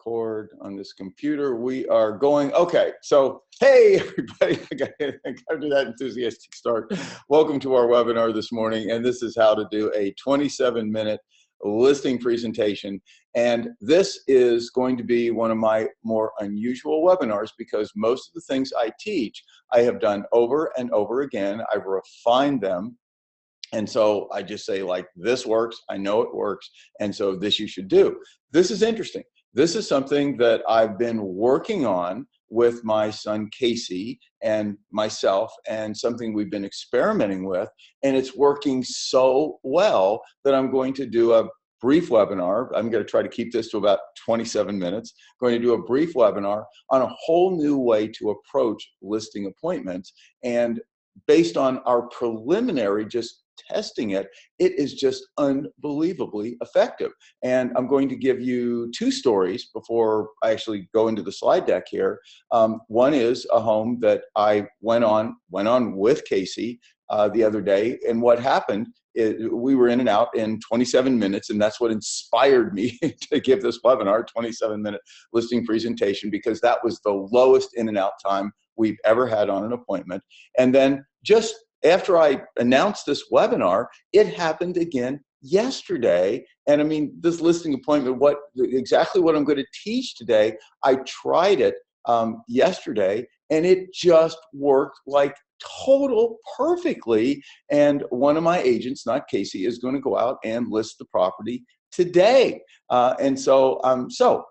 record on this computer. We are going. Okay, so hey everybody, I got to do that enthusiastic start. Welcome to our webinar this morning, and this is how to do a 27-minute listing presentation. And this is going to be one of my more unusual webinars because most of the things I teach, I have done over and over again. I've refined them. And so I just say, like, this works, I know it works, and so this you should do. This is interesting. This is something that I've been working on with my son Casey and myself, and something we've been experimenting with, and it's working so well that I'm going to do a brief webinar. I'm going to try to keep this to about 27 minutes. I'm going to do a brief webinar on a whole new way to approach listing appointments, and based on our preliminary just testing it, it is just unbelievably effective. And I'm going to give you two stories before I actually go into the slide deck here. One is a home that I went on with Casey the other day, and what happened is we were in and out in 27 minutes, and that's what inspired me to give this webinar, 27-minute listing presentation, because that was the lowest in and out time we've ever had on an appointment. And then just after I announced this webinar, it happened again yesterday. And I mean, this listing appointment, exactly what I'm going to teach today, I tried it yesterday, and it just worked like total perfectly. And one of my agents, not Casey, is going to go out and list the property today. So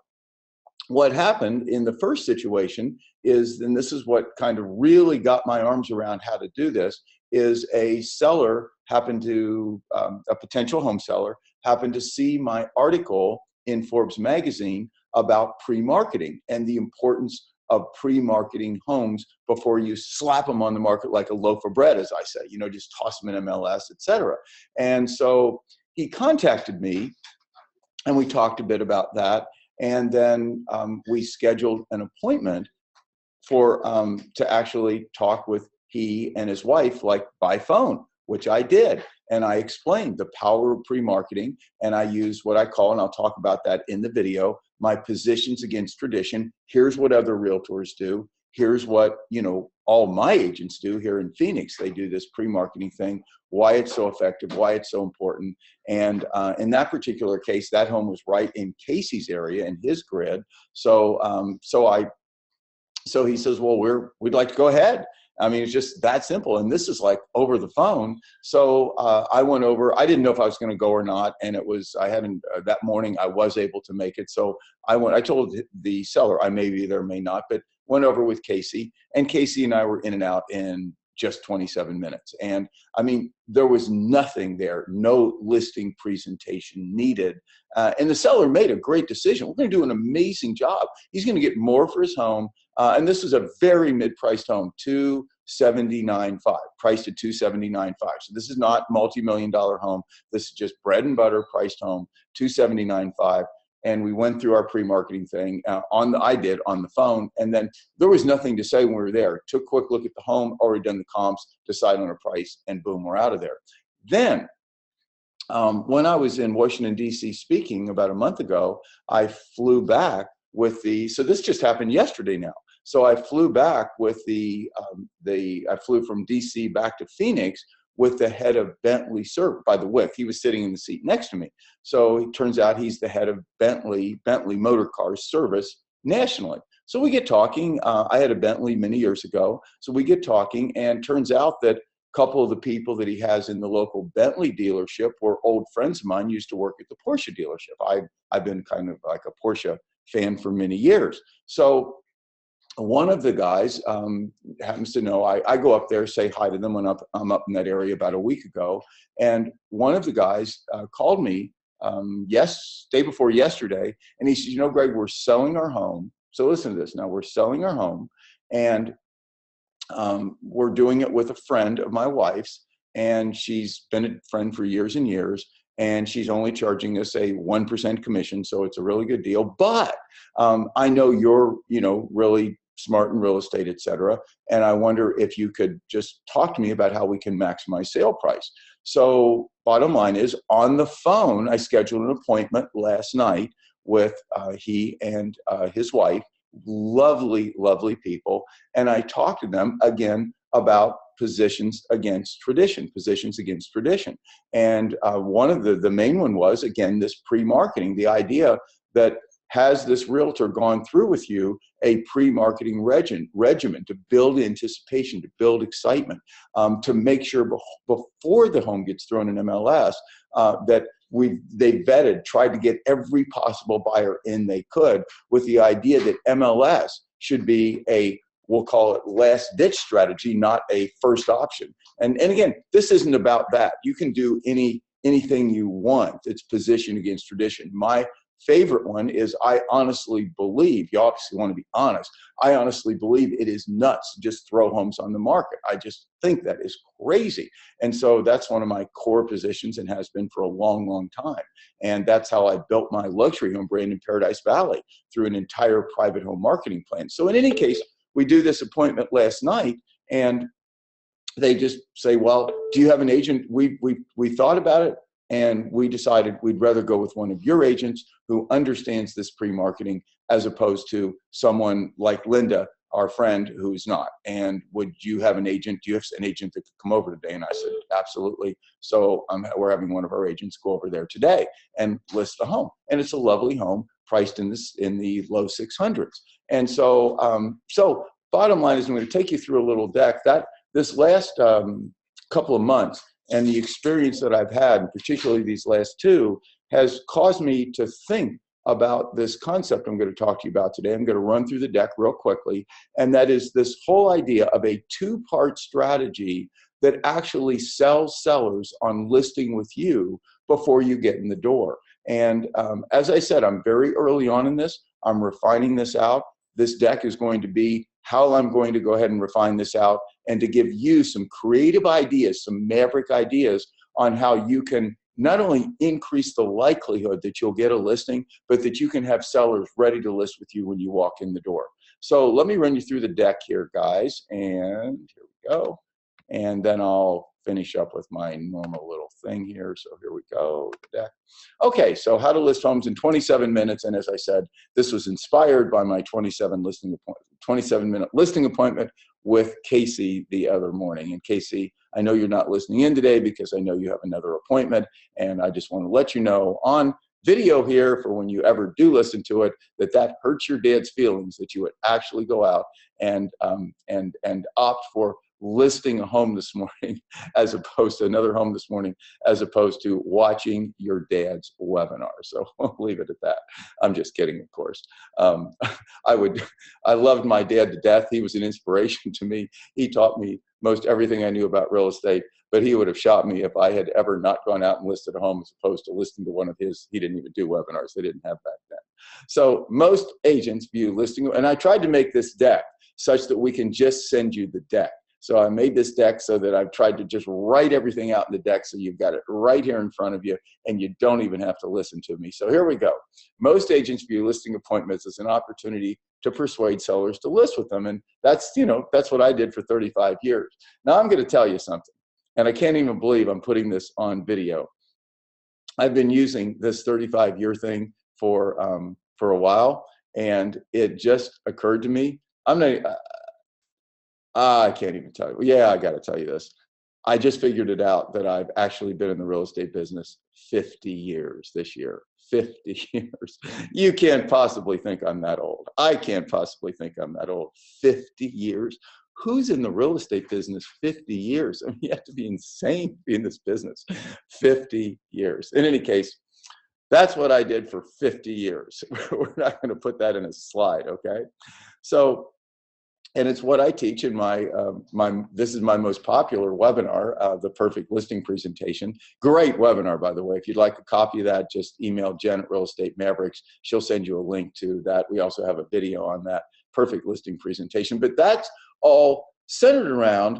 what happened in the first situation is, and this is what kind of really got my arms around how to do this, is a seller happened to, a potential home seller happened to see my article in Forbes magazine about pre-marketing and the importance of pre-marketing homes before you slap them on the market like a loaf of bread, as I say, you know, just toss them in MLS, etc. And so he contacted me, and we talked a bit about that. And then we scheduled an appointment for to actually talk with he and his wife, like by phone, which I did. And I explained the power of pre-marketing, and I use what I call, and I'll talk about that in the video, my positions against tradition. Here's what other realtors do. Here's what, you know, all my agents do here in Phoenix. They do this pre-marketing thing, why it's so effective, why it's so important. And in that particular case, that home was right in Casey's area, in his grid. So he says, well, we'd like to go ahead. I mean, it's just that simple. And this is like over the phone. So I went over, I didn't know if I was going to go or not. And that morning I was able to make it. So I told the seller, I may be there, may not, but went over with Casey, and Casey and I were in and out in just 27 minutes. And I mean, there was nothing there, no listing presentation needed. And the seller made a great decision. We're going to do an amazing job. He's going to get more for his home. And this was a very mid-priced home, $279,500, priced at $279,500. So this is not multi-million-dollar home. This is just bread and butter priced home, $279,500. And we went through our pre-marketing thing I did on the phone. And then there was nothing to say when we were there. Took a quick look at the home, already done the comps, decide on a price, and boom, we're out of there. Then when I was in Washington, D.C. speaking about a month ago, I flew back with so this just happened yesterday now. So I flew back with I flew from D.C. back to Phoenix with the head of Bentley Service by the WIC. He was sitting in the seat next to me. So it turns out he's the head of Bentley Motor Cars Service nationally. So we get talking. I had a Bentley many years ago. So we get talking, and turns out that a couple of the people that he has in the local Bentley dealership were old friends of mine, used to work at the Porsche dealership. I've been kind of like a Porsche fan for many years. So one of the guys happens to know, I go up there, say hi to them when I'm up in that area about a week ago. And one of the guys called me day before yesterday, and he said, you know, Greg, we're selling our home. So listen to this. Now, we're selling our home, and we're doing it with a friend of my wife's, and she's been a friend for years and years. And she's only charging us a 1% commission, so it's a really good deal. But I know you're, you know, really smart in real estate, et cetera. And I wonder if you could just talk to me about how we can maximize sale price. So bottom line is, on the phone, I scheduled an appointment last night with he and his wife, lovely, lovely people. And I talked to them again about positions against tradition. And one of the main one was, again, this pre-marketing, the idea that has this realtor gone through with you a pre-marketing regimen to build anticipation, to build excitement, to make sure before the home gets thrown in MLS that they vetted, tried to get every possible buyer in they could, with the idea that MLS should be we'll call it last ditch strategy, not a first option. And again, this isn't about that. You can do anything you want. It's position against tradition. My favorite one is, I honestly believe, you obviously want to be honest, I honestly believe it is nuts to just throw homes on the market. I just think that is crazy. And so that's one of my core positions and has been for a long, long time. And that's how I built my luxury home brand in Paradise Valley, through an entire private home marketing plan. So in any case, we do this appointment last night, and they just say, well, do you have an agent? We thought about it, and we decided we'd rather go with one of your agents who understands this pre-marketing, as opposed to someone like Linda, our friend, who's not. And would you have an agent? Do you have an agent that could come over today? And I said, absolutely. So we're having one of our agents go over there today and list the home. And it's a lovely home priced in the low 600s. And so, bottom line is, I'm going to take you through a little deck that this last couple of months, and the experience that I've had, and particularly these last two, has caused me to think about this concept I'm going to talk to you about today. I'm going to run through the deck real quickly, and that is this whole idea of a two-part strategy that actually sells sellers on listing with you before you get in the door. And as I said, I'm very early on in this. I'm refining this out. This deck is going to be how I'm going to go ahead and refine this out, and to give you some creative ideas, some Maverick ideas on how you can not only increase the likelihood that you'll get a listing, but that you can have sellers ready to list with you when you walk in the door. So let me run you through the deck here, guys. And here we go. And then I'll finish up with my normal little thing here. So here we go, the deck. Okay, so how to list homes in 27 minutes. And as I said, this was inspired by my 27-minute listing appointment with Casey the other morning. And Casey, I know you're not listening in today because I know you have another appointment. And I just want to let you know on video here, for when you ever do listen to it, that hurts your dad's feelings, that you would actually go out and opt for listing a home this morning, as opposed to another home this morning, as opposed to watching your dad's webinar. So I'll leave it at that. I'm just kidding, of course. I loved my dad to death. He was an inspiration to me. He taught me most everything I knew about real estate, but he would have shot me if I had ever not gone out and listed a home, as opposed to listening to one of his. He didn't even do webinars. They didn't have back then. So most agents view listing, and I tried to make this deck such that we can just send you the deck. So I made this deck so that I've tried to just write everything out in the deck, so you've got it right here in front of you, and you don't even have to listen to me. So here we go. Most agents view listing appointments as an opportunity to persuade sellers to list with them. And that's what I did for 35 years. Now I'm going to tell you something, and I can't even believe I'm putting this on video. I've been using this 35-year thing for a while, and it just occurred to me. I can't even tell you. Yeah, I got to tell you this. I just figured it out that I've actually been in the real estate business 50 years this year. 50 years. You can't possibly think I'm that old. I can't possibly think I'm that old. 50 years. Who's in the real estate business 50 years? I mean, you have to be insane to be in this business. 50 years. In any case, that's what I did for 50 years. We're not going to put that in a slide, okay? So, and it's what I teach in this is my most popular webinar, the Perfect Listing Presentation. Great webinar, by the way. If you'd like a copy of that, just email Jen at Real Estate Mavericks. She'll send you a link to that. We also have a video on that Perfect Listing Presentation. But that's all centered around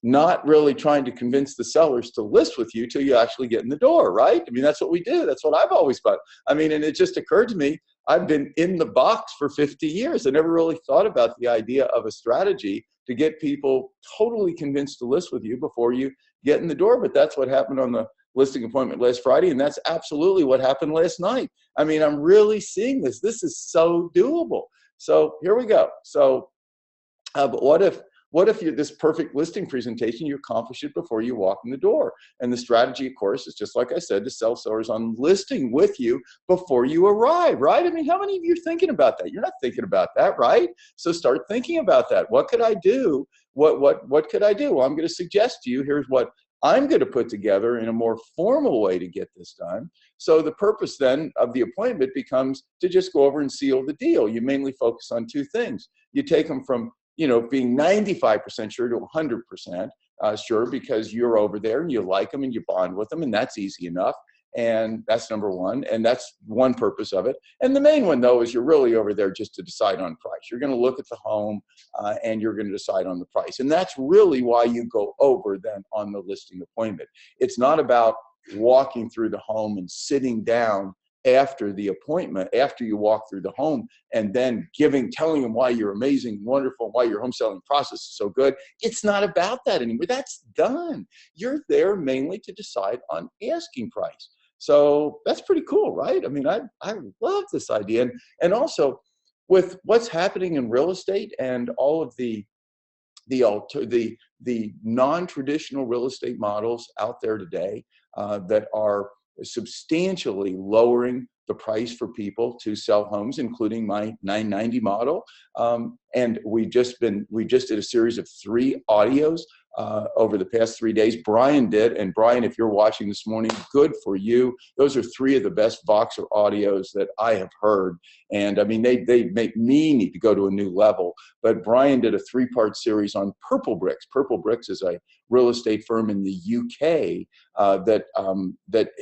not really trying to convince the sellers to list with you till you actually get in the door, right? I mean, that's what we do. That's what I've always done. I mean, and it just occurred to me, I've been in the box for 50 years. I never really thought about the idea of a strategy to get people totally convinced to list with you before you get in the door. But that's what happened on the listing appointment last Friday, and that's absolutely what happened last night. I mean, I'm really seeing this. This is so doable. So here we go. So, but what if you're this perfect listing presentation, you accomplish it before you walk in the door? And the strategy, of course, is just like I said, to sell sellers on listing with you before you arrive, right? I mean, how many of you are thinking about that? You're not thinking about that, right? So start thinking about that. What could I do? What could I do? Well, I'm going to suggest to you, here's what I'm going to put together in a more formal way to get this done. So the purpose then of the appointment becomes to just go over and seal the deal. You mainly focus on two things. You take them from being 95% sure to 100% sure, because you're over there and you like them and you bond with them, and that's easy enough. And that's number one, and that's one purpose of it. And the main one, though, is you're really over there just to decide on price. You're going to look at the home and you're going to decide on the price. And that's really why you go over then on the listing appointment. It's not about walking through the home and sitting down after the appointment, after you walk through the home, and then telling them why you're amazing, wonderful, why your home selling process is so good. It's not about that anymore. That's done. You're there mainly to decide on asking price. So that's pretty cool, right? I mean, I love this idea. And also with what's happening in real estate and all of the non-traditional real estate models out there today that are substantially lowering the price for people to sell homes, including my 990 model. And we just did a series of 3 audios over the past 3 days. Brian did, and Brian, if you're watching this morning, good for you. Those are 3 of the best Voxer audios that I have heard. And I mean, they make me need to go to a new level. But Brian did a 3-part series on Purple Bricks. Purple Bricks is a real estate firm in the UK that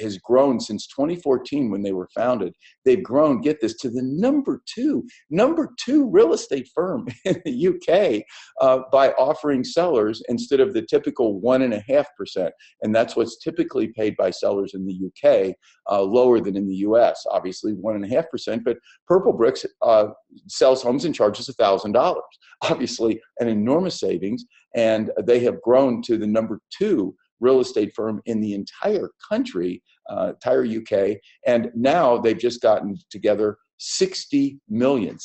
has grown since 2014 when they were founded. They've grown, get this, to the number two real estate firm in the UK by offering sellers instead of the typical 1.5%. And that's what's typically paid by sellers in the UK, lower than in the US, obviously 1.5%. But Purple Bricks sells homes and charges $1,000, obviously an enormous savings. And they have grown to the number 2 real estate firm in the entire country, entire UK. And now they've just gotten together 60 million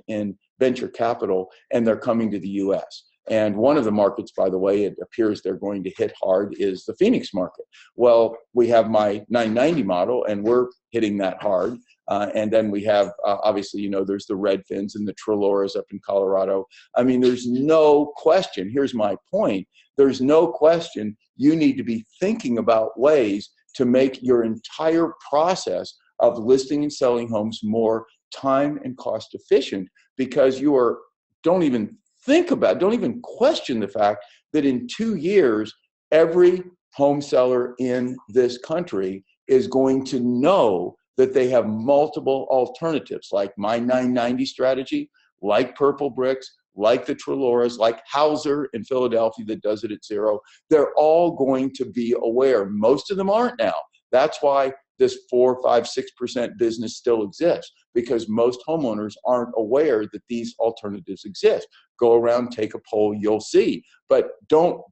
in venture capital, and they're coming to the US. And one of the markets, by the way, it appears they're going to hit hard is the Phoenix market. Well, we have my 990 model, and we're hitting that hard. And then we have, obviously, there's the Redfins and the Trelloras up in Colorado. I mean, there's no question. Here's my point. There's no question you need to be thinking about ways to make your entire process of listing and selling homes more time and cost efficient, because don't even question the fact that in 2 years, every home seller in this country is going to know that they have multiple alternatives, like my 990 strategy, like Purple Bricks, like the Trelloras, like Hauser in Philadelphia that does it at 0. They're all going to be aware. Most of them aren't now. That's why this 4, 5, 6% business still exists, because most homeowners aren't aware that these alternatives exist. Go around, take a poll, you'll see. But don't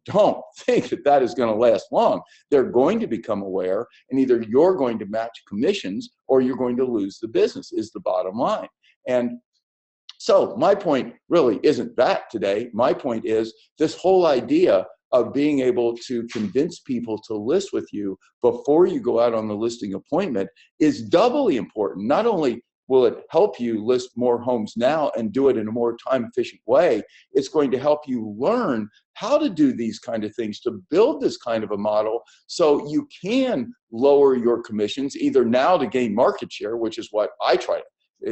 think that is going to last long. They're going to become aware, and either you're going to match commissions or you're going to lose the business, is the bottom line. And so my point really isn't that today. My point is this whole idea of being able to convince people to list with you before you go out on the listing appointment is doubly important. Not only will it help you list more homes now and do it in a more time-efficient way, it's going to help you learn how to do these kind of things, to build this kind of a model so you can lower your commissions, either now to gain market share, which is what I try to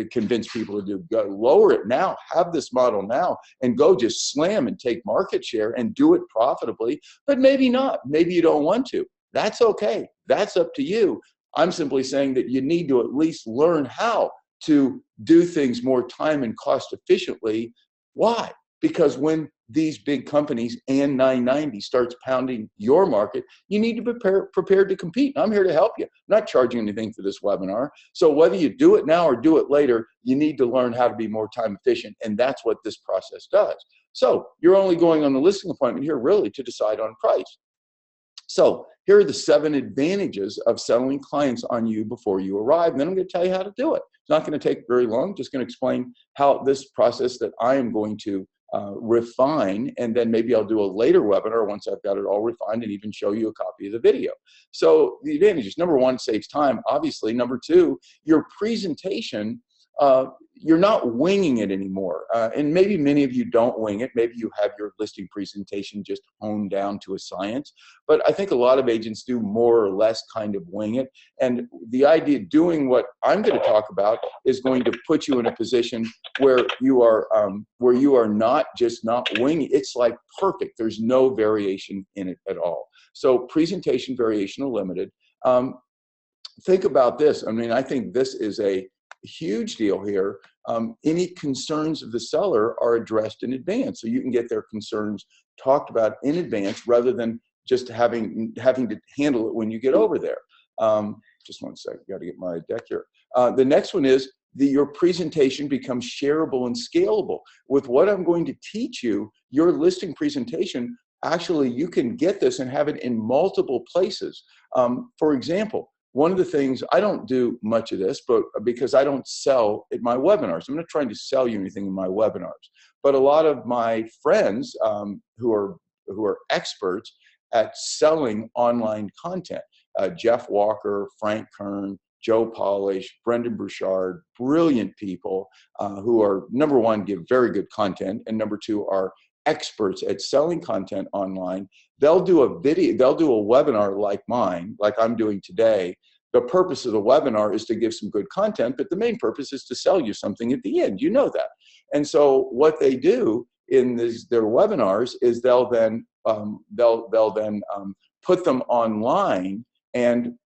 convince people to do. Go lower it now, have this model now, and go just slam and take market share and do it profitably. But maybe not. Maybe you don't want to. That's okay. That's up to you. I'm simply saying that you need to at least learn how to do things more time and cost efficiently. Why? Because when these big companies and 990 starts pounding your market, you need to be prepared to compete. And I'm here to help you. I'm not charging anything for this webinar. So whether you do it now or do it later, you need to learn how to be more time efficient. And that's what this process does. So you're only going on the listing appointment here really to decide on price. So here are the 7 advantages of selling clients on you before you arrive. And then I'm going to tell you how to do it. It's not going to take very long. Just going to explain how this process that I am going to refine, and then maybe I'll do a later webinar once I've got it all refined and even show you a copy of the video. So the advantages: number one, saves time, obviously. Number two, your presentation, you're not winging it anymore. And maybe many of you don't wing it. Maybe you have your listing presentation just honed down to a science. But I think a lot of agents do more or less kind of wing it. And the idea of doing what I'm going to talk about is going to put you in a position where you are not just not winging. It's like perfect. There's no variation in it at all. So presentation variation limited. Think about this. I mean, I think this is a huge deal here. Any concerns of the seller are addressed in advance, so you can get their concerns talked about in advance rather than just having to handle it when you get over there. Just one second, got to get my deck here. The next one is your presentation becomes shareable and scalable. With what I'm going to teach you, your listing presentation, actually you can get this and have it in multiple places. For example, one of the things, I don't do much of this, but because I don't sell at my webinars. I'm not trying to sell you anything in my webinars. But a lot of my friends who are experts at selling online content, Jeff Walker, Frank Kern, Joe Polish, Brendan Burchard, brilliant people who are, number one, give very good content, and number two, are experts at selling content online. They'll do a video, they'll do a webinar like mine, like I'm doing today. The purpose of the webinar is to give some good content, but the main purpose is to sell you something at the end. You know that. And so what they do in their webinars is they'll then put them online, and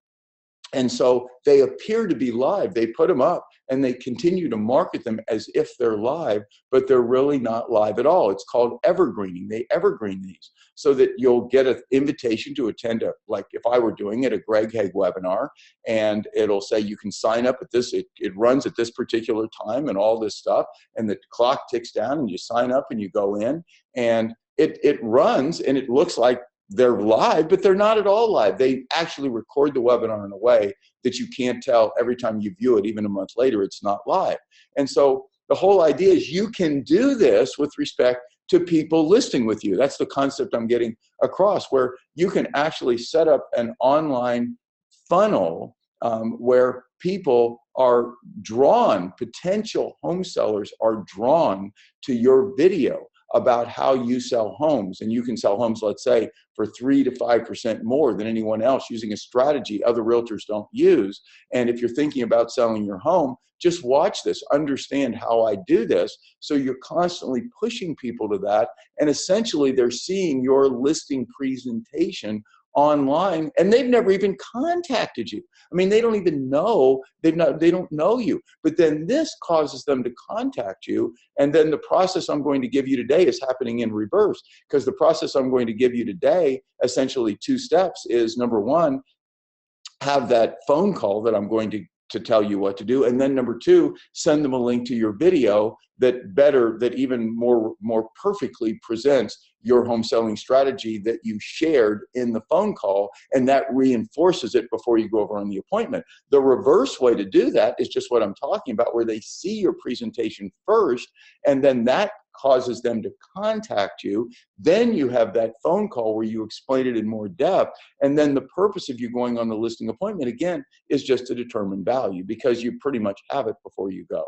so they appear to be live. They put them up and they continue to market them as if they're live, but they're really not live at all. It's called evergreening. They evergreen these so that you'll get an invitation to attend a, like if I were doing it, a Greg Hague webinar, and it'll say you can sign up at this, it runs at this particular time and all this stuff, and the clock ticks down and you sign up and you go in, and it runs and it looks like they're live, but they're not at all live. They actually record the webinar in a way that you can't tell every time you view it, even a month later, it's not live. And so the whole idea is you can do this with respect to people listing with you. That's the concept I'm getting across, where you can actually set up an online funnel where people are drawn, potential home sellers are drawn to your video about how you sell homes. And you can sell homes, let's say, for 3 to 5% more than anyone else, using a strategy other realtors don't use. And if you're thinking about selling your home, just watch this, understand how I do this. So you're constantly pushing people to that. And essentially they're seeing your listing presentation online, and they've never even contacted you. I mean, they don't even know, they don't know you. But then this causes them to contact you, and then the process I'm going to give you today is happening in reverse, because the process I'm going to give you today, essentially 2 steps, is number one, have that phone call that I'm going to tell you what to do, and then number 2, send them a link to your video that even more perfectly presents your home selling strategy that you shared in the phone call, and that reinforces it before you go over on the appointment. The reverse way to do that is just what I'm talking about, where they see your presentation first, and then that causes them to contact you. Then you have that phone call where you explain it in more depth, and then the purpose of you going on the listing appointment, again, is just to determine value, because you pretty much have it before you go.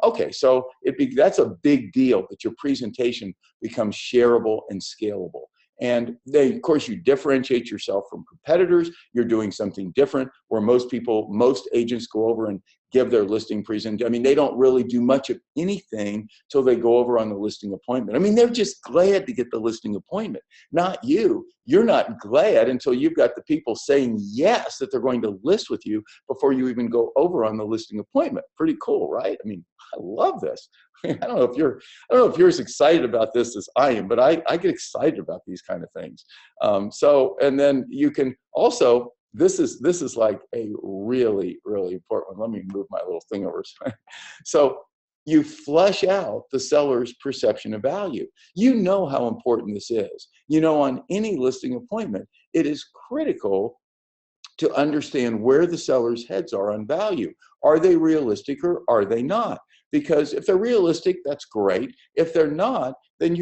Okay, so that's a big deal, that your presentation becomes shareable and scalable. And then, of course, you differentiate yourself from competitors. You're doing something different, where most agents go over and give their listing presentation. I mean, they don't really do much of anything till they go over on the listing appointment. I mean, they're just glad to get the listing appointment, not you. You're not glad until you've got the people saying yes, that they're going to list with you before you even go over on the listing appointment. Pretty cool, right? I mean, I love this. I don't know if you're as excited about this as I am, but I get excited about these kind of things. And then you can also, this is like a really, really important one. Let me move my little thing over. So you flesh out the seller's perception of value. You know how important this is. You know, on any listing appointment, it is critical to understand where the seller's heads are on value. Are they realistic or are they not? Because if they're realistic, that's great. If they're not, then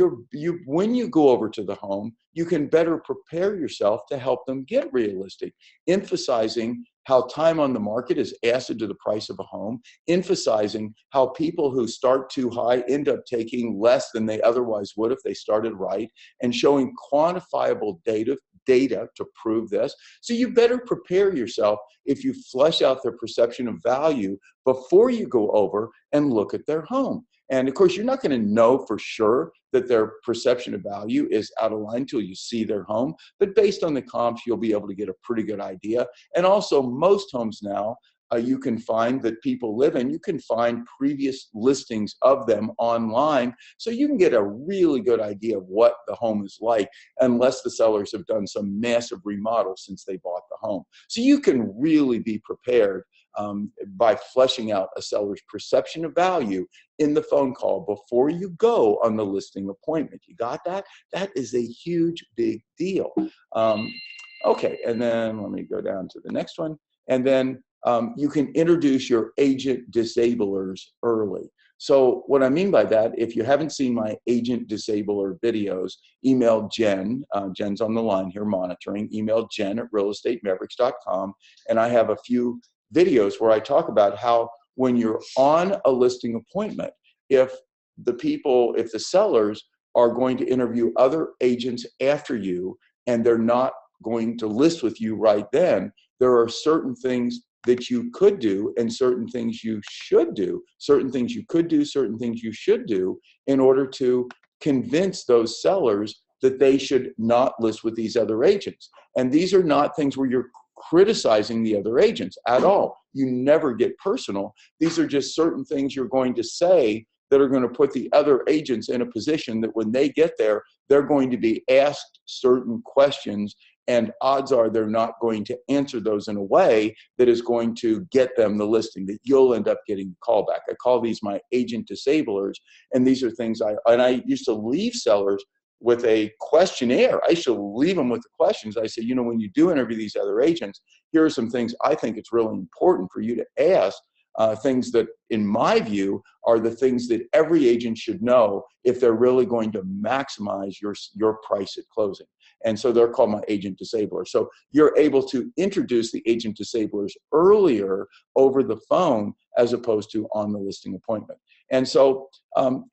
when you go over to the home, you can better prepare yourself to help them get realistic, emphasizing how time on the market is added to the price of a home, emphasizing how people who start too high end up taking less than they otherwise would if they started right, and showing quantifiable data to prove this. So you better prepare yourself if you flesh out their perception of value before you go over and look at their home. And of course, you're not going to know for sure that their perception of value is out of line until you see their home. But based on the comps, you'll be able to get a pretty good idea. And also, most homes now, you can find that people live in, you can find previous listings of them online. So you can get a really good idea of what the home is like, unless the sellers have done some massive remodel since they bought the home. So you can really be prepared by fleshing out a seller's perception of value in the phone call before you go on the listing appointment. You got that? That is a huge, big deal. Okay, and then let me go down to the next one. And then you can introduce your agent disablers early. So what I mean by that, if you haven't seen my agent disabler videos, email Jen. Jen's on the line here monitoring. Email Jen at realestatemaverick.com. And I have a few videos where I talk about how when you're on a listing appointment, if the sellers are going to interview other agents after you and they're not going to list with you right then, there are certain things that you could do and certain things you should do, certain things you could do, certain things you should do in order to convince those sellers that they should not list with these other agents. And these are not things where you're criticizing the other agents at all. You never get personal. These are just certain things you're going to say that are going to put the other agents in a position that when they get there, they're going to be asked certain questions, and odds are they're not going to answer those in a way that is going to get them the listing, that you'll end up getting the call back. I call these my agent disablers, and these are things I used to leave sellers with a questionnaire. I used to leave them with the questions. I say, you know, when you do interview these other agents, here are some things I think it's really important for you to ask, things that, in my view, are the things that every agent should know if they're really going to maximize your price at closing. And so they're called my agent disablers. So you're able to introduce the agent disablers earlier over the phone as opposed to on the listing appointment. And so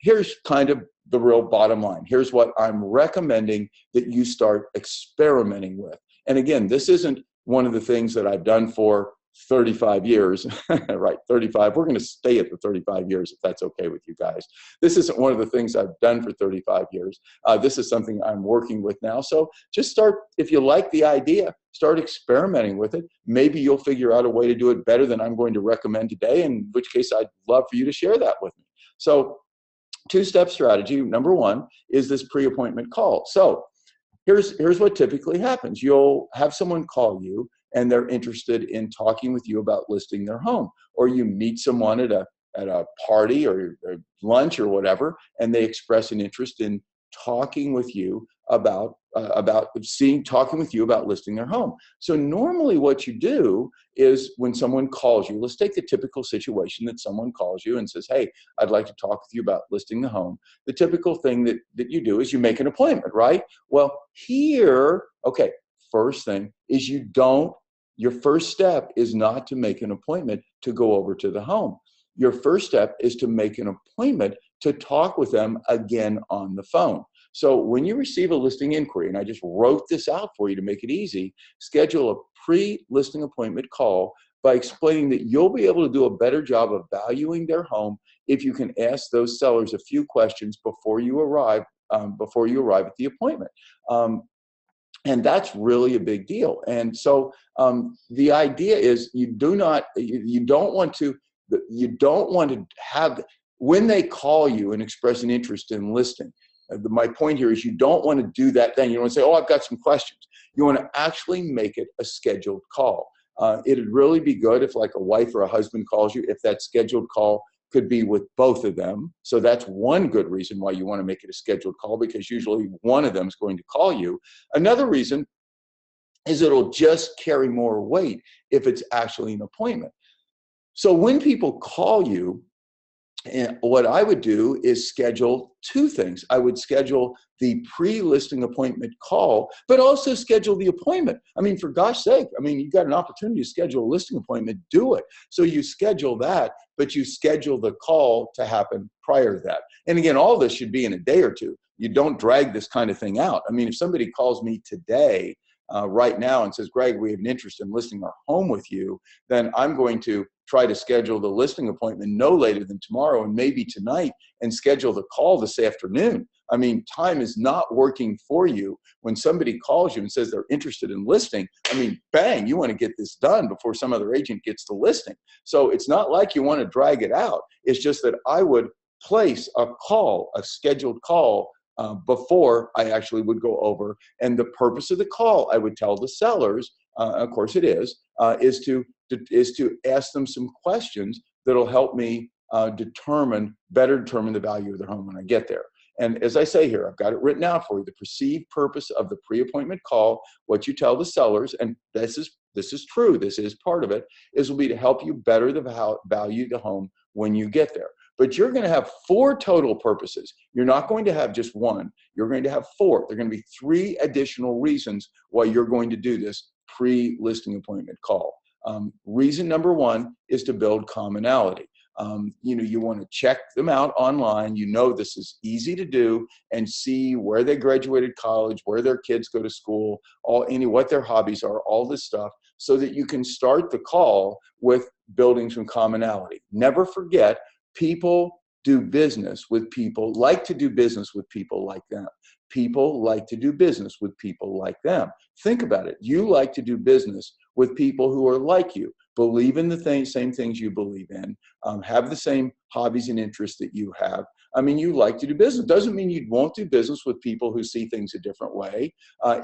here's kind of the real bottom line. Here's what I'm recommending that you start experimenting with. And again, this isn't one of the things that I've done for 35 years, right? 35. We're going to stay at the 35 years if that's okay with you guys. This isn't one of the things I've done for 35 years. This is something I'm working with now. So just start, if you like the idea, start experimenting with it. Maybe you'll figure out a way to do it better than I'm going to recommend today, in which case I'd love for you to share that with me. So two-step strategy. Number one is this pre-appointment call. So here's what typically happens. You'll have someone call you and they're interested in talking with you about listing their home, or you meet someone at a party or lunch or whatever, and they express an interest in talking with you about listing their home. So normally what you do is when someone calls you, let's take the typical situation that someone calls you and says, hey, I'd like to talk with you about listing the home. The typical thing that you do is you make an appointment, right? Well, here, okay, first thing is your first step is not to make an appointment to go over to the home. Your first step is to make an appointment to talk with them again on the phone. So when you receive a listing inquiry, and I just wrote this out for you to make it easy, schedule a pre-listing appointment call by explaining that you'll be able to do a better job of valuing their home if you can ask those sellers a few questions before you arrive at the appointment. And that's really a big deal. And so the idea is you don't want to have, when they call you and express an interest in listing, my point here is you don't want to do that then. You don't want to say, oh, I've got some questions. You want to actually make it a scheduled call. It'd really be good if like a wife or a husband calls you, if that scheduled call could be with both of them. So that's one good reason why you want to make it a scheduled call, because usually one of them is going to call you. Another reason is it'll just carry more weight if it's actually an appointment. So when people call you, and what I would do is schedule two things. I would schedule the pre-listing appointment call, but also schedule the appointment. I mean, for gosh sake, I mean, you got an opportunity to schedule a listing appointment, do it. So you schedule that, but you schedule the call to happen prior to that. And again, all this should be in a day or two. You don't drag this kind of thing out. I mean, if somebody calls me today, right now, and says, Greg, we have an interest in listing our home with you, then I'm going to try to schedule the listing appointment no later than tomorrow and maybe tonight, and schedule the call this afternoon. I mean, time is not working for you. When somebody calls you and says they're interested in listing, I mean, bang, you want to get this done before some other agent gets the listing. So it's not like you want to drag it out. It's just that I would place a call, a scheduled call, before I actually would go over. And the purpose of the call, I would tell the sellers, of course it is to ask them some questions that'll help me better determine the value of their home when I get there. And as I say here, I've got it written out for you. The perceived purpose of the pre-appointment call, what you tell the sellers, and this is true, this is part of it, will be to help you better value the home when you get there. But you're going to have 4 total purposes. You're not going to have just one. You're going to have 4. There are going to be 3 additional reasons why you're going to do this pre-listing appointment call. Reason number 1 is to build commonality. You want to check them out online. You know this is easy to do, and see where they graduated college, where their kids go to school, what their hobbies are, all this stuff, so that you can start the call with building some commonality. Never forget, people do business with people, like to do business with people like them. People like to do business with people like them. Think about it. You like to do business with people who are like you, believe in the same things you believe in, have the same hobbies and interests that you have. I mean, you like to do business. Doesn't mean you won't do business with people who see things a different way.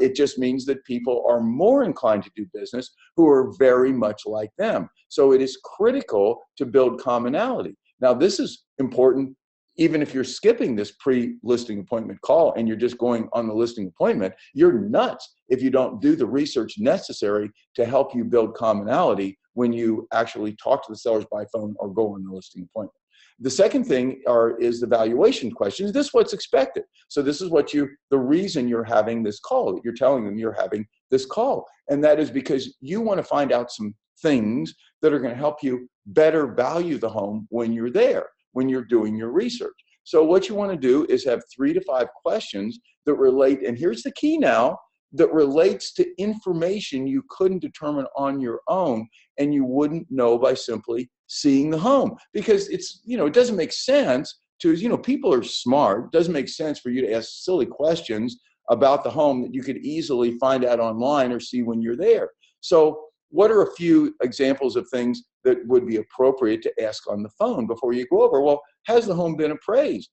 It just means that people are more inclined to do business who are very much like them. So it is critical to build commonality. Now, this is important even if you're skipping this pre-listing appointment call and you're just going on the listing appointment. You're nuts if you don't do the research necessary to help you build commonality when you actually talk to the sellers by phone or go on the listing appointment. The second thing is the valuation questions. This is what's expected. So this is the reason you're having this call. You're telling them you're having this call. And that is because you want to find out some things that are going to help you better value the home when you're there, when you're doing your research. So what you want to do is have 3 to 5 questions that relate, and here's the key now, that relates to information you couldn't determine on your own and you wouldn't know by simply seeing the home. Because it doesn't make sense to, people are smart. It doesn't make sense for you to ask silly questions about the home that you could easily find out online or see when you're there. So what are a few examples of things that would be appropriate to ask on the phone before you go over? Well, has the home been appraised?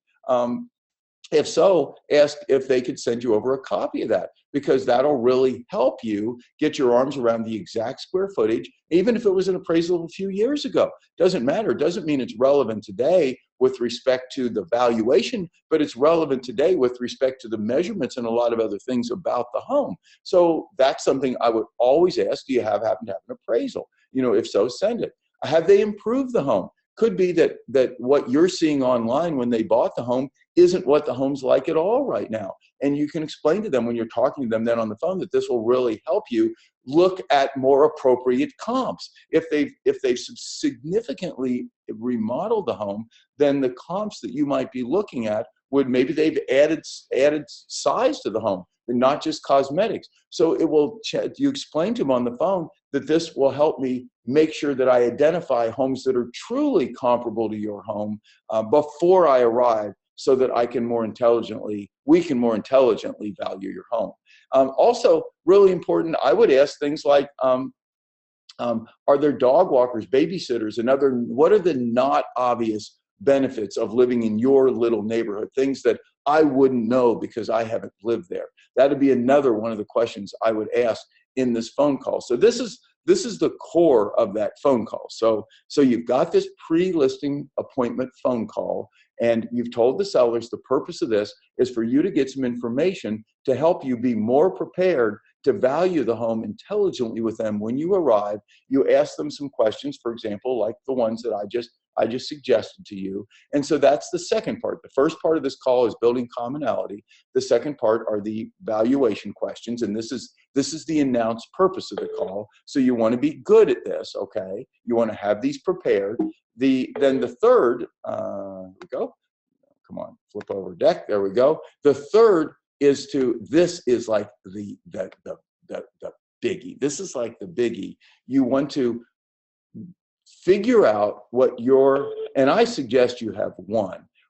If so, ask if they could send you over a copy of that, because that'll really help you get your arms around the exact square footage, even if it was an appraisal a few years ago. Doesn't matter. It doesn't mean it's relevant today with respect to the valuation, but it's relevant today with respect to the measurements and a lot of other things about the home. So that's something I would always ask. Do you happen to have an appraisal? If so, send it. Have they improved the home? Could be that what you're seeing online when they bought the home isn't what the home's like at all right now. And you can explain to them when you're talking to them then on the phone that this will really help you look at more appropriate comps. If they've significantly remodeled the home, then the comps that you might be looking at would, maybe they've added size to the home and not just cosmetics. So you explain to them on the phone that this will help me make sure that I identify homes that are truly comparable to your home before I arrive, so that we can more intelligently value your home. Also, really important, I would ask things like, are there dog walkers, babysitters, and what are the not obvious benefits of living in your little neighborhood? Things that I wouldn't know because I haven't lived there. That'd be another one of the questions I would ask in this phone call. So this is this is the core of that phone call. So you've got this pre-listing appointment phone call, and you've told the sellers the purpose of this is for you to get some information to help you be more prepared to value the home intelligently with them when you arrive. You ask them some questions, for example, like the ones that I just suggested to you. And so that's the second part. The first part of this call is building commonality. The second part are the valuation questions, and this is the announced purpose of the call. So you want to be good at this, okay? You want to have these prepared. Then the third, here we go. Come on, flip over deck. There we go. The third is this is like the biggie. This is like the biggie. You want to figure out and I suggest you have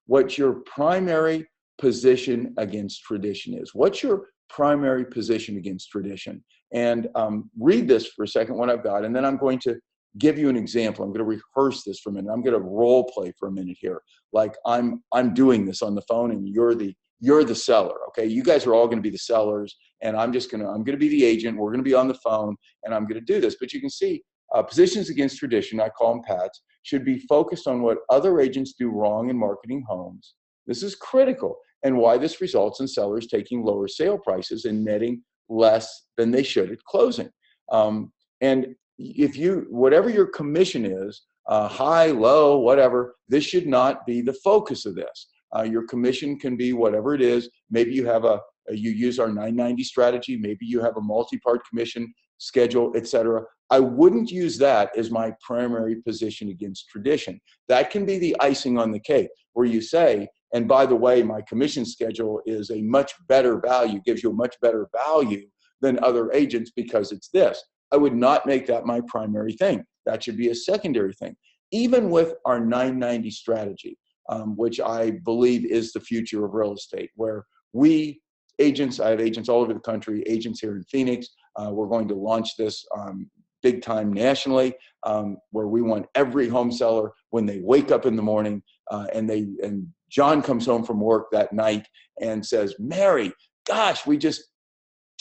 what your primary position against tradition is. What's your primary position against tradition? And read this for a second, what I've got, and then I'm going to give you an example. I'm going to rehearse this for a minute. I'm going to role play for a minute here. Like I'm doing this on the phone, and you're the seller. Okay. You guys are all going to be the sellers, and I'm going to be the agent. We're going to be on the phone, and I'm going to do this. But you can see positions against tradition, I call them PATs, should be focused on what other agents do wrong in marketing homes. This is critical, and why this results in sellers taking lower sale prices and netting less than they should at closing. And whatever your commission is, high, low, whatever, this should not be the focus of this. Your commission can be whatever it is. Maybe you have you use our 990 strategy. Maybe you have a multi-part commission schedule, etc. I wouldn't use that as my primary position against tradition. That can be the icing on the cake, where you say, and by the way, my commission schedule is a much better value, gives you a much better value than other agents because it's this. I would not make that my primary thing. That should be a secondary thing. Even with our 990 strategy, which I believe is the future of real estate, where I have agents all over the country, agents here in Phoenix. We're going to launch this big time nationally, where we want every home seller, when they wake up in the morning and John comes home from work that night and says, Mary, gosh,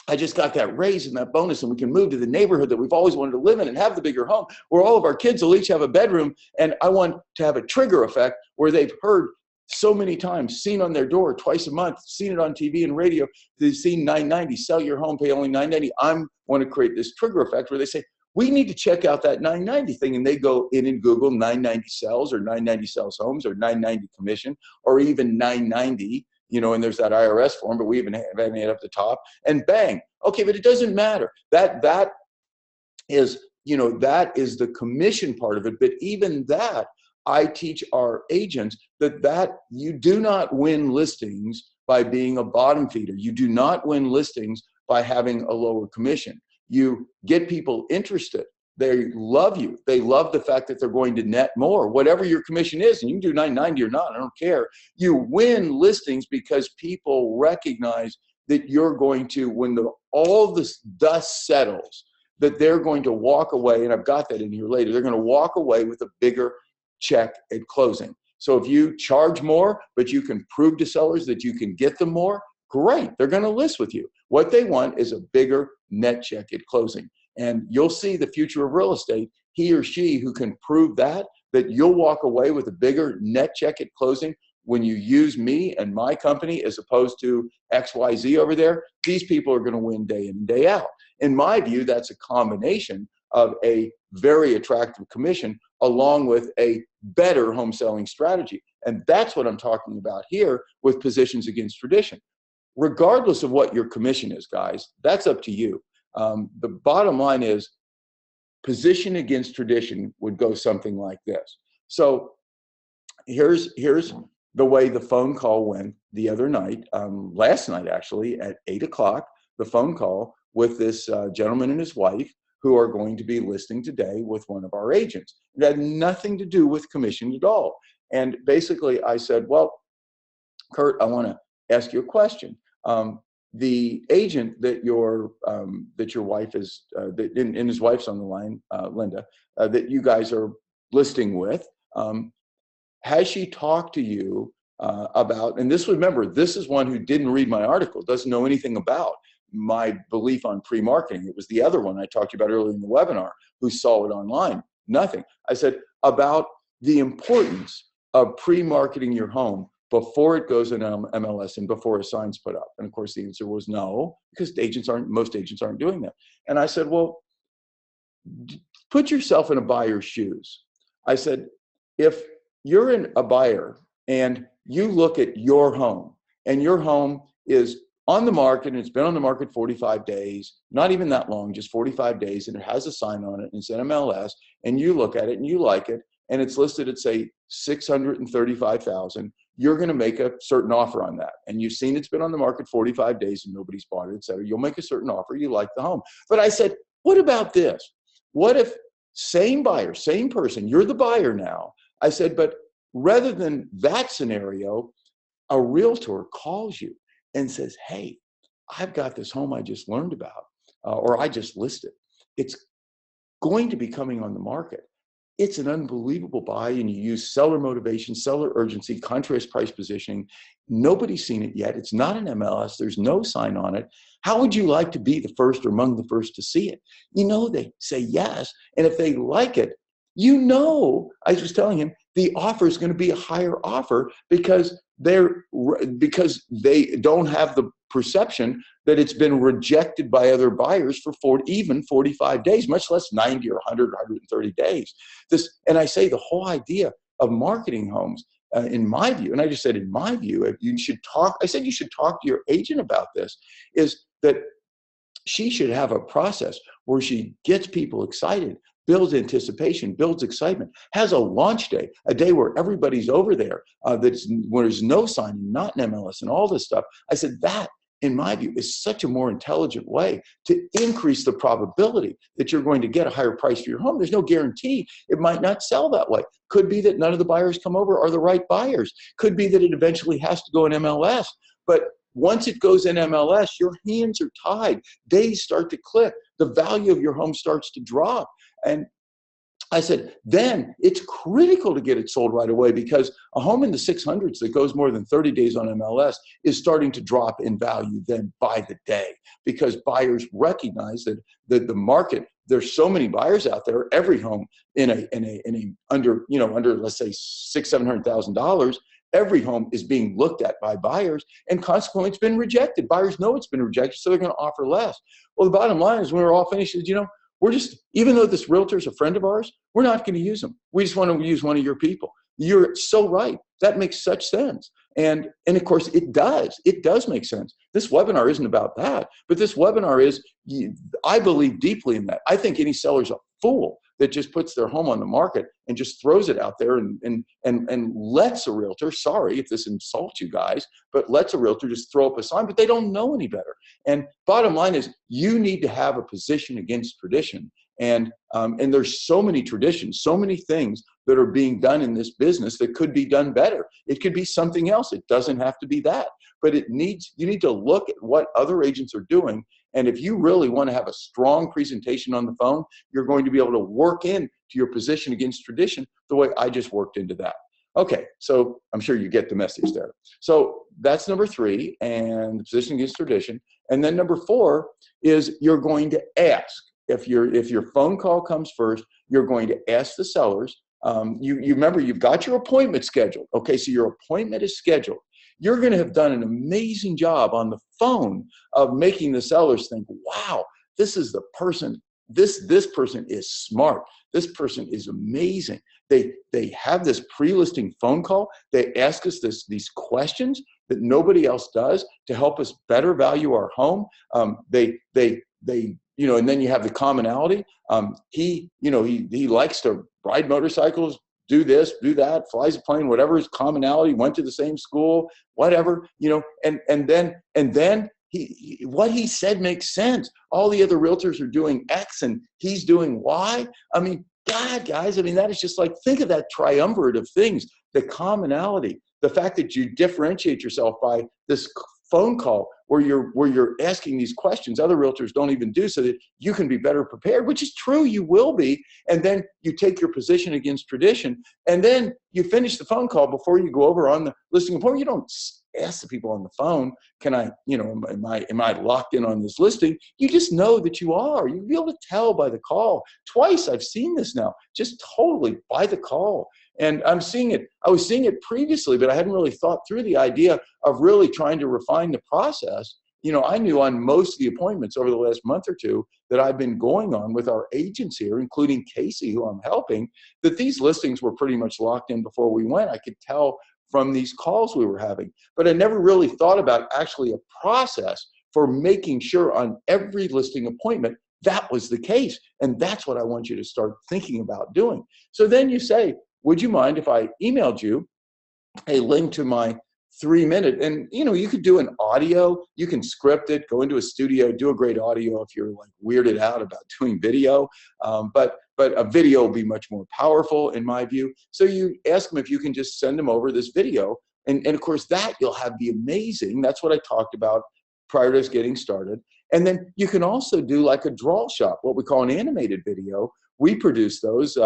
I just got that raise and that bonus, and we can move to the neighborhood that we've always wanted to live in and have the bigger home where all of our kids will each have a bedroom. And I want to have a trigger effect where they've heard so many times, seen on their door twice a month, seen it on TV and radio, they've seen 990, sell your home, pay only 990. I want to create this trigger effect where they say, we need to check out that 990 thing. And they go in and Google 990 sells, or 990 sells homes, or 990 commission, or even 990. And there's that IRS form, but we even have it up the top, and bang. Okay, but it doesn't matter. That is the commission part of it. But even that, I teach our agents that you do not win listings by being a bottom feeder. You do not win listings by having a lower commission. You get people interested. They love you. They love the fact that they're going to net more, whatever your commission is. And you can do 990 or not, I don't care. You win listings because people recognize that you're going to, when all this dust settles, that they're going to walk away, and I've got that in here later, they're going to walk away with a bigger check at closing. So if you charge more, but you can prove to sellers that you can get them more, great, they're going to list with you. What they want is a bigger net check at closing. And you'll see the future of real estate, he or she who can prove that you'll walk away with a bigger net check at closing when you use me and my company as opposed to XYZ over there. These people are going to win day in and day out. In my view, that's a combination of a very attractive commission along with a better home selling strategy. And that's what I'm talking about here with positions against tradition. Regardless of what your commission is, guys, that's up to you. The bottom line is position against tradition would go something like this. So here's the way the phone call went the other night, last night actually at 8 o'clock, the phone call with this gentleman and his wife who are going to be listing today with one of our agents. It had nothing to do with commission at all. And basically I said, well, Kurt, I want to ask you a question. The agent that your wife is, and his wife's on the line, Linda, that you guys are listing with, has she talked to you about? And remember, this is one who didn't read my article, doesn't know anything about my belief on pre-marketing. It was the other one I talked to you about earlier in the webinar who saw it online. Nothing. I said about the importance of pre-marketing your home before it goes in MLS and before a sign's put up. And of course the answer was no, because most agents aren't doing that. And I said, well, put yourself in a buyer's shoes. I said, if you're a buyer and you look at your home and your home is on the market and it's been on the market 45 days, not even that long, just 45 days, and it has a sign on it and it's in MLS, and you look at it and you like it and it's listed at say $635,000, you're going to make a certain offer on that. And you've seen it's been on the market 45 days and nobody's bought it, et cetera. You'll make a certain offer, you like the home. But I said, what about this? What if same buyer, same person, you're the buyer now. I said, but rather than that scenario, a realtor calls you and says, hey, I've got this home I just learned about, or I just listed. It's going to be coming on the market. It's an unbelievable buy, and you use seller motivation, seller urgency, contrast price positioning. Nobody's seen it yet. It's not an MLS. There's no sign on it. How would you like to be the first or among the first to see it? You know, they say yes. And if they like it, you know, I was telling him, the offer is going to be a higher offer because they don't have the perception that it's been rejected by other buyers for even 45 days, much less 90 or 100 or 130 days. And I say the whole idea of marketing homes, in my view, and I just said in my view, you should talk to your agent about this, is that she should have a process where she gets people excited, builds anticipation, builds excitement, has a launch day, a day where everybody's over there, where there's no signing, not an MLS and all this stuff. I said that, in my view, is such a more intelligent way to increase the probability that you're going to get a higher price for your home. There's no guarantee it might not sell that way. Could be that none of the buyers come over are the right buyers. Could be that it eventually has to go in MLS. But once it goes in MLS, your hands are tied. Days start to click. The value of your home starts to drop. And I said, then it's critical to get it sold right away, because a home in the 600s that goes more than 30 days on MLS is starting to drop in value then by the day, because buyers recognize that the market, there's so many buyers out there. Every home under let's say $600,000-700,000, every home is being looked at by buyers, and consequently it's been rejected. Buyers know it's been rejected, so they're going to offer less. Well, the bottom line is, when we're all finished, is, even though this realtor is a friend of ours, we're not going to use them. We just want to use one of your people. You're so right. That makes such sense. And of course it does. It does make sense. This webinar isn't about that, but this webinar is, I believe deeply in that. I think any seller's a fool that just puts their home on the market and just throws it out there and lets a realtor, sorry if this insults you guys, but lets a realtor just throw up a sign, but they don't know any better. And bottom line is, you need to have a position against tradition. And there's so many traditions, so many things that are being done in this business that could be done better. It could be something else. It doesn't have to be that, but you need to look at what other agents are doing. And if you really want to have a strong presentation on the phone, you're going to be able to work into your position against tradition the way I just worked into that. Okay, so I'm sure you get the message there. So that's number 3, and the position against tradition. And then number 4 is, you're going to ask. If your phone call comes first, you're going to ask the sellers. You remember, you've got your appointment scheduled. Okay, so your appointment is scheduled. You're going to have done an amazing job on the phone of making the sellers think, wow, this is the person. This person is smart. This person is amazing. They have this pre-listing phone call. They ask us these questions that nobody else does to help us better value our home. And then you have the commonality. He likes to ride motorcycles, do this, do that, flies a plane, whatever his commonality, went to the same school, whatever, and then what he said makes sense. All the other realtors are doing X and he's doing Y. I mean, God, guys, that is just like, think of that triumvirate of things, the commonality, the fact that you differentiate yourself by this phone call where you're asking these questions other realtors don't even do, so that you can be better prepared, which is true, you will be. And then you take your position against tradition, and then you finish the phone call before you go over on the listing appointment. You don't ask the people on the phone, can I, you know, am I locked in on this listing? You just know that you are. You'll be able to tell by the call. Twice I've seen this now, just totally by the call. And I'm seeing it, I was seeing it previously, but I hadn't really thought through the idea of really trying to refine the process. You know, I knew on most of the appointments over the last month or two that I've been going on with our agents here, including Casey, who I'm helping, that these listings were pretty much locked in before we went. I could tell from these calls we were having, but I never really thought about actually a process for making sure on every listing appointment that was the case. And that's what I want you to start thinking about doing. So then you say, would you mind if I emailed you a link to my 3-minute, and you know, you could do an audio, you can script it, go into a studio, do a great audio if you're like weirded out about doing video, but a video will be much more powerful in my view. So you ask them if you can just send them over this video, and of course that you'll have the amazing, that's what I talked about prior to us getting started. And then you can also do like a draw shot, what we call an animated video. We produce those.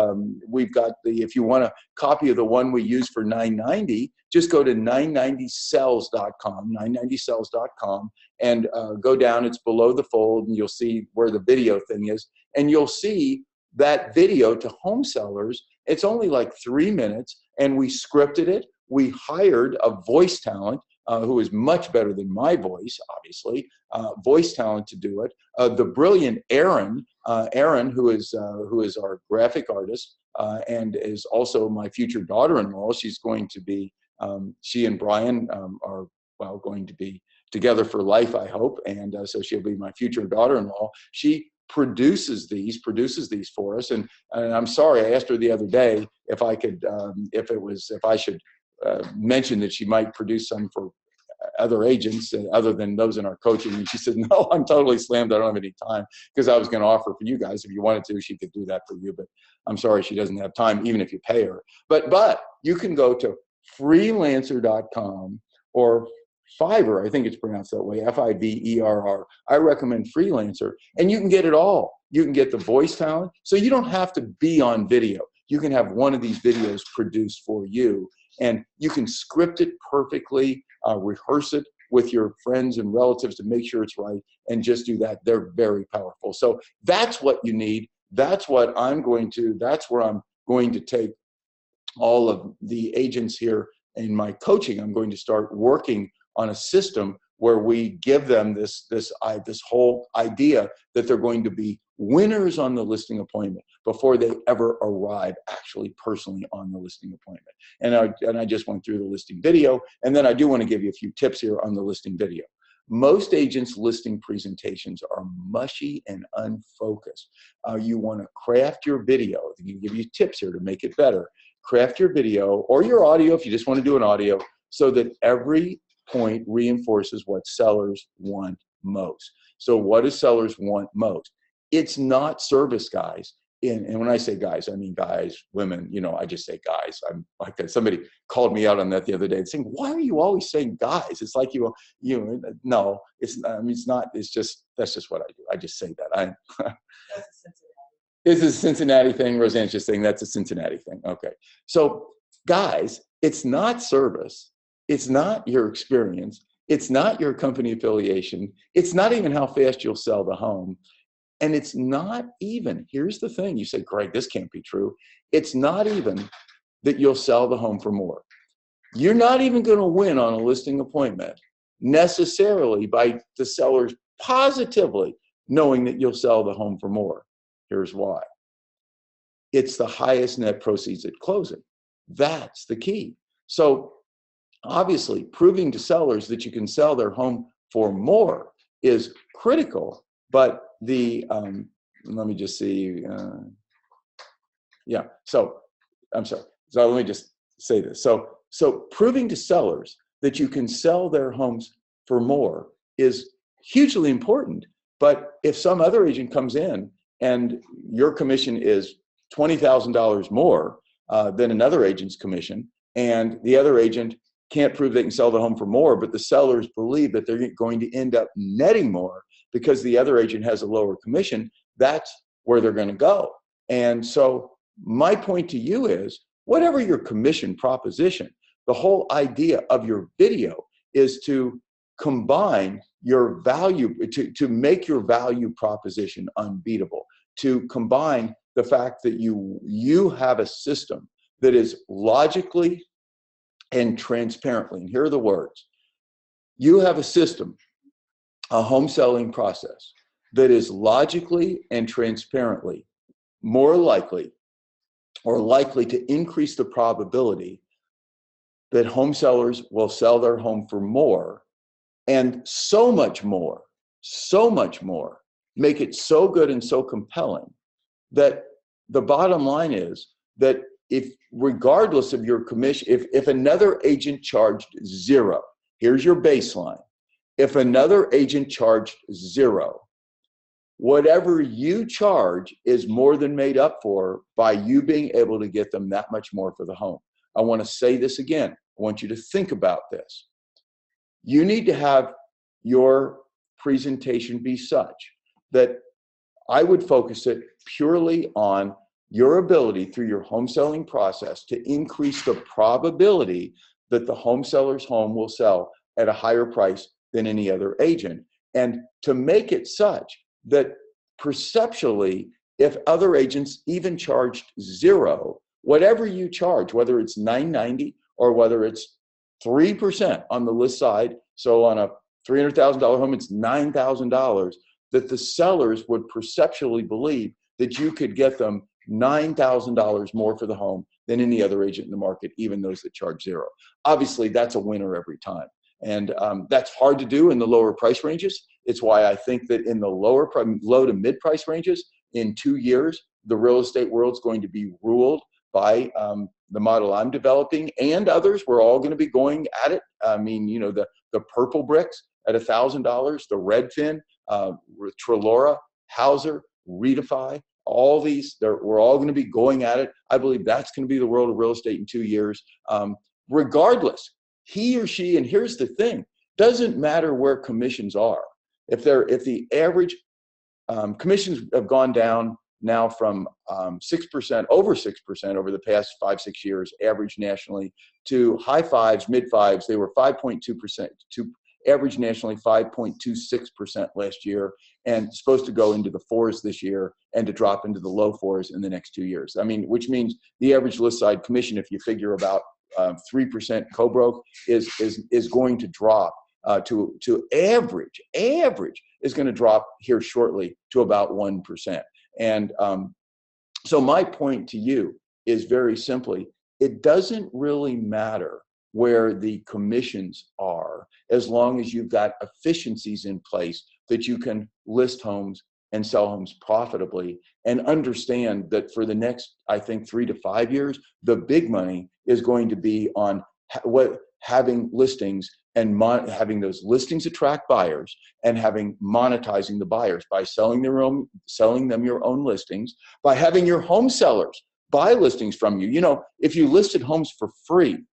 We've got the, if you want a copy of the one we use for $9.90, just go to 990cells.com, 990cells.com, and go down. It's below the fold, and you'll see where the video thing is. And you'll see that video to home sellers. It's only like 3 minutes, and we scripted it. We hired a voice talent who is much better than my voice, obviously, voice talent to do it. The brilliant Erin, who is our graphic artist and is also my future daughter-in-law. She's going to be, she and Brian are, well, going to be together for life, I hope, and so she'll be my future daughter-in-law. She produces these for us, and I'm sorry, I asked her the other day if I could, if I should mentioned that she might produce some for other agents other than those in our coaching. And she said, no, I'm totally slammed. I don't have any time, because I was going to offer for you guys, if you wanted to, she could do that for you. But I'm sorry, she doesn't have time, even if you pay her. But you can go to freelancer.com or Fiverr, I think it's pronounced that way, Fiverr. I recommend Freelancer, and you can get it all. You can get the voice talent, so you don't have to be on video. You can have one of these videos produced for you, and you can script it perfectly, rehearse it with your friends and relatives to make sure it's right, and just do that. They're very powerful. So that's what you need. That's what I'm going to, that's where I'm going to take all of the agents here in my coaching. I'm going to start working on a system where we give them this whole idea that they're going to be winners on the listing appointment before they ever arrive actually personally on the listing appointment. And I just went through the listing video, and then I do want to give you a few tips here on the listing video. Most agents' listing presentations are mushy and unfocused. You want to craft your video. I can give you tips here to make it better. Craft your video or your audio, if you just want to do an audio, so that every point reinforces what sellers want most. So what do sellers want most? It's not service guys. And when I say guys, I mean guys, women, you know, I just say guys. I'm like that. Somebody called me out on that the other day and saying, why are you always saying guys? It's like no, it's, I mean, it's not, it's just, that's just what I do. I just say that. It's a Cincinnati thing. Roseanne's just saying that's a Cincinnati thing. Okay. So guys, it's not service. It's not your experience. It's not your company affiliation. It's not even how fast you'll sell the home. And it's not even, here's the thing, you say, Greg, this can't be true. It's not even that you'll sell the home for more. You're not even going to win on a listing appointment necessarily by the sellers positively knowing that you'll sell the home for more. Here's why. It's the highest net proceeds at closing. That's the key. So obviously, proving to sellers that you can sell their home for more is critical. But the, let me just see. Yeah, so I'm sorry. So let me just say this. So proving to sellers that you can sell their homes for more is hugely important. But if some other agent comes in and your commission is $20,000 more than another agent's commission, and the other agent can't prove they can sell the home for more, but the sellers believe that they're going to end up netting more because the other agent has a lower commission, that's where they're going to go. And so my point to you is, whatever your commission proposition, the whole idea of your video is to combine your value, to make your value proposition unbeatable, to combine the fact that you have a system that is logically and transparently, and here are the words, you have a system, a home selling process that is logically and transparently more likely or likely to increase the probability that home sellers will sell their home for more, and so much more, make it so good and so compelling that the bottom line is that if, regardless of your commission, if another agent charged zero, here's your baseline. If another agent charged zero, whatever you charge is more than made up for by you being able to get them that much more for the home. I want to say this again. I want you to think about this. You need to have your presentation be such that I would focus it purely on your ability through your home selling process to increase the probability that the home seller's home will sell at a higher price than any other agent, and to make it such that perceptually, if other agents even charged zero, whatever you charge, whether it's $990 or whether it's 3% on the list side, so on a $300,000 home, it's $9,000, that the sellers would perceptually believe that you could get them $9,000 more for the home than any other agent in the market, even those that charge zero. Obviously, that's a winner every time. And that's hard to do in the lower price ranges. It's why I think that in the low to mid price ranges, in 2 years, the real estate world's going to be ruled by the model I'm developing and others. We're all going to be going at it. I mean, you know, the purple bricks at $1,000, the Redfin, Trelora, Hauser, Redefy, all these, we're all going to be going at it. I believe that's going to be the world of real estate in 2 years. Regardless, he or she, and here's the thing, doesn't matter where commissions are. If the average commissions have gone down now from 6%, over 6% over the past 5-6 years, average nationally, to high fives, mid fives. They were 5.2%, to average nationally 5.26% last year, and supposed to go into the fours this year and to drop into the low fours in the next 2 years. I mean, which means the average list side commission, if you figure about 3% co-broke, is going to drop to average is going to drop here shortly to about 1%. And so my point to you is very simply, it doesn't really matter where the commissions are, as long as you've got efficiencies in place that you can list homes and sell homes profitably, and understand that for the next, I think, 3 to 5 years, the big money is going to be on having listings and having those listings attract buyers, and monetizing the buyers by selling them your own listings, by having your home sellers buy listings from you. You know, if you listed homes for free,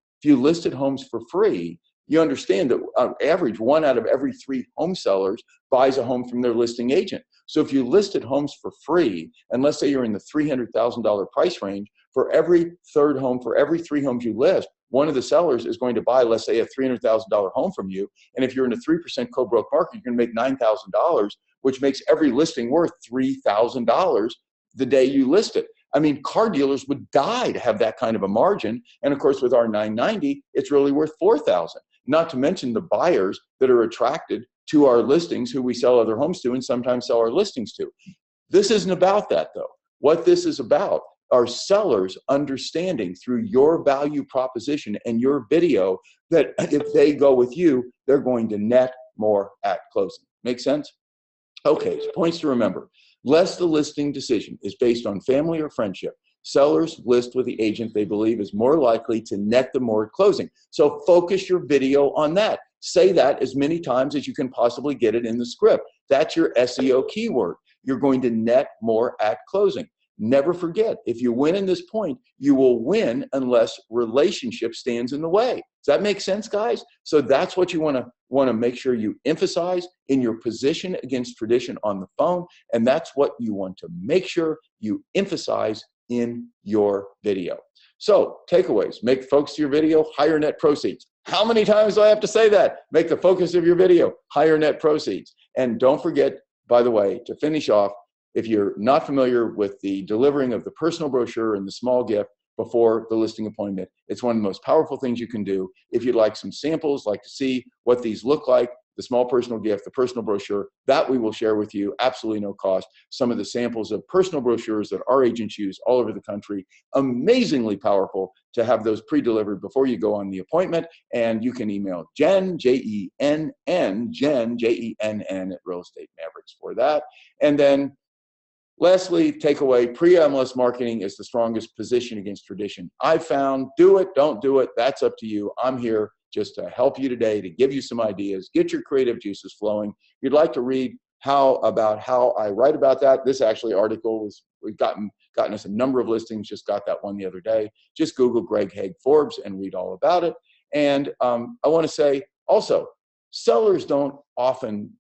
you understand that on average, 1 out of every 3 home sellers buys a home from their listing agent. So if you listed homes for free, and let's say you're in the $300,000 price range, for every third home, for every 3 homes you list, one of the sellers is going to buy, let's say, a $300,000 home from you. And if you're in a 3% co-broke market, you're going to make $9,000, which makes every listing worth $3,000 the day you list it. I mean, car dealers would die to have that kind of a margin. And of course, with our $990, it's really worth $4,000. Not to mention the buyers that are attracted to our listings, who we sell other homes to and sometimes sell our listings to. This isn't about that, though. What this is about are sellers understanding through your value proposition and your video that if they go with you, they're going to net more at closing. Make sense? Okay, so points to remember. Lest the listing decision is based on family or friendship, sellers list with the agent they believe is more likely to net them more at closing. So focus your video on that. Say that as many times as you can possibly get it in the script. That's your SEO keyword. You're going to net more at closing. Never forget, if you win in this point, you will win unless relationship stands in the way. Does that make sense, guys? So that's what you want to make sure you emphasize in your position against tradition on the phone, and that's what you want to make sure you emphasize in your video. So takeaways: make the focus of your video higher net proceeds. How many times do I have to say that? Make the focus of your video higher net proceeds. And don't forget, by the way, to finish off, if you're not familiar with the delivering of the personal brochure and the small gift before the listing appointment, it's one of the most powerful things you can do. If you'd like some samples, like to see what these look like, the small personal gift, the personal brochure, that we will share with you, absolutely no cost. Some of the samples of personal brochures that our agents use all over the country, amazingly powerful to have those pre-delivered before you go on the appointment. And you can email Jen, J-E-N-N, Jen, J-E-N-N at Real Estate Mavericks for that. And then lastly, takeaway: pre-MLS marketing is the strongest position against tradition. I've found, do it, don't do it, that's up to you. I'm here just to help you today, to give you some ideas, get your creative juices flowing. If you'd like to read about how I write about that, this actually article we've gotten us a number of listings, just got that one the other day. Just Google Greg Hague Forbes and read all about it. And I want to say also, sellers don't often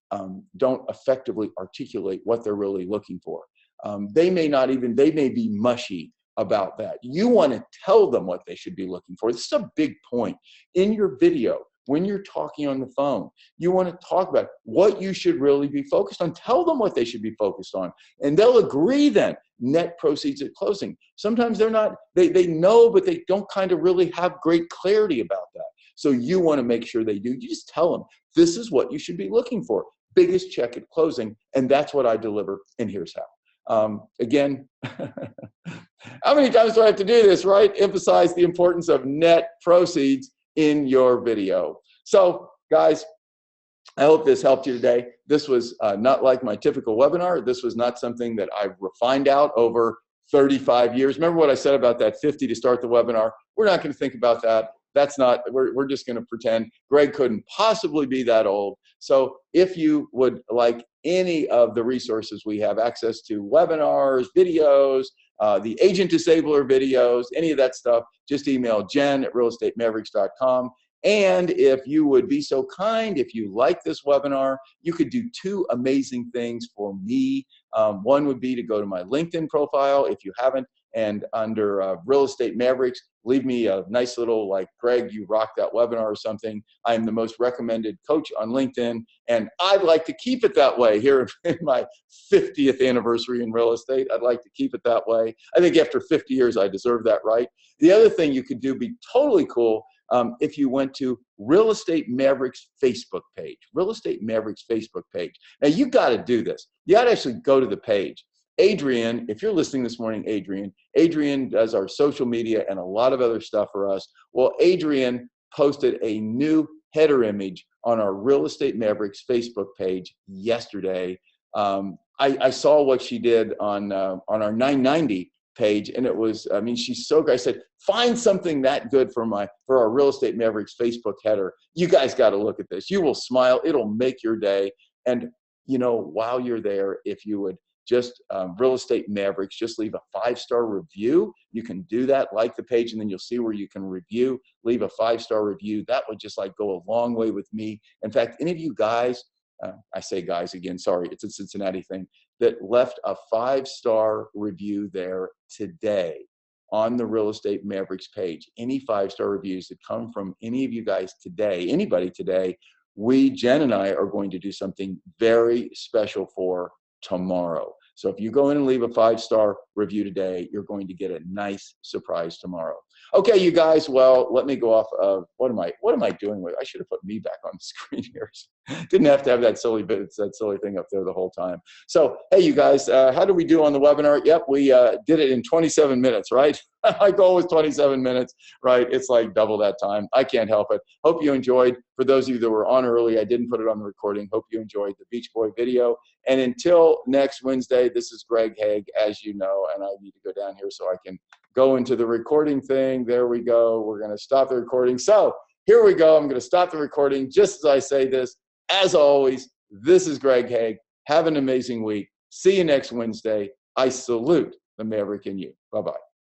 don't effectively articulate what they're really looking for. They may be mushy about that. You want to tell them what they should be looking for. This is a big point in your video. When you're talking on the phone, you want to talk about what you should really be focused on. Tell them what they should be focused on, and they'll agree then. Net proceeds at closing. Sometimes they're not, they know, but they don't kind of really have great clarity about that. So you want to make sure they do. You just tell them, this is what you should be looking for. Biggest check at closing, and that's what I deliver, and here's how. Again, how many times do I have to do this, right? Emphasize the importance of net proceeds in your video. So guys, I hope this helped you today. This was not like my typical webinar. This was not something that I've refined out over 35 years. Remember what I said about that 50 to start the webinar? We're not going to think about that. That's not, we're just going to pretend Greg couldn't possibly be that old. So if you would like any of the resources we have access to, webinars, videos, the agent disabler videos, any of that stuff, just email Jen at realestatemaverics.com. And if you would be so kind, if you like this webinar, you could do two amazing things for me. One would be to go to my LinkedIn profile if you haven't, and under Real Estate Mavericks, leave me a nice little, like, Greg, you rocked that webinar or something. I am the most recommended coach on LinkedIn, and I'd like to keep it that way here in my 50th anniversary in real estate. I'd like to keep it that way. I think after 50 years, I deserve that right. The other thing you could do, be totally cool, if you went to Real Estate Mavericks Facebook page, Real Estate Mavericks Facebook page. Now, you got to do this. You got to actually go to the page. Adrian, if you're listening this morning, Adrian does our social media and a lot of other stuff for us. Well, Adrian posted a new header image on our Real Estate Mavericks Facebook page yesterday. I saw what she did on our 990 page, and it was, I mean, she's so good. I said, find something that good for our Real Estate Mavericks Facebook header. You guys got to look at this. You will smile. It'll make your day. And you know, while you're there, if you would just Real Estate Mavericks, just leave a 5-star review. You can do that, like the page, and then you'll see where you can review, leave a 5-star review. That would just like go a long way with me. In fact, any of you guys, I say guys again, sorry, it's a Cincinnati thing, that left a 5-star review there today on the Real Estate Mavericks page, any 5-star reviews that come from any of you guys today, anybody today, Jen and I are going to do something very special for tomorrow. So if you go in and leave a 5-star review today, you're going to get a nice surprise tomorrow. Okay, you guys, well, let me go off of, what am I doing with, I should have put me back on the screen here. Didn't have to have that silly thing up there the whole time. So, hey, you guys, how did we do on the webinar? Yep, we did it in 27 minutes, right? My goal was 27 minutes, right? It's like double that time. I can't help it. Hope you enjoyed. For those of you that were on early, I didn't put it on the recording. Hope you enjoyed the Beach Boy video. And until next Wednesday, this is Greg Hague, as you know, and I need to go down here so I can go into the recording thing. There we go. We're going to stop the recording. So here we go. I'm going to stop the recording just as I say this. As always, this is Greg Hague. Have an amazing week. See you next Wednesday. I salute the Maverick in you. Bye-bye.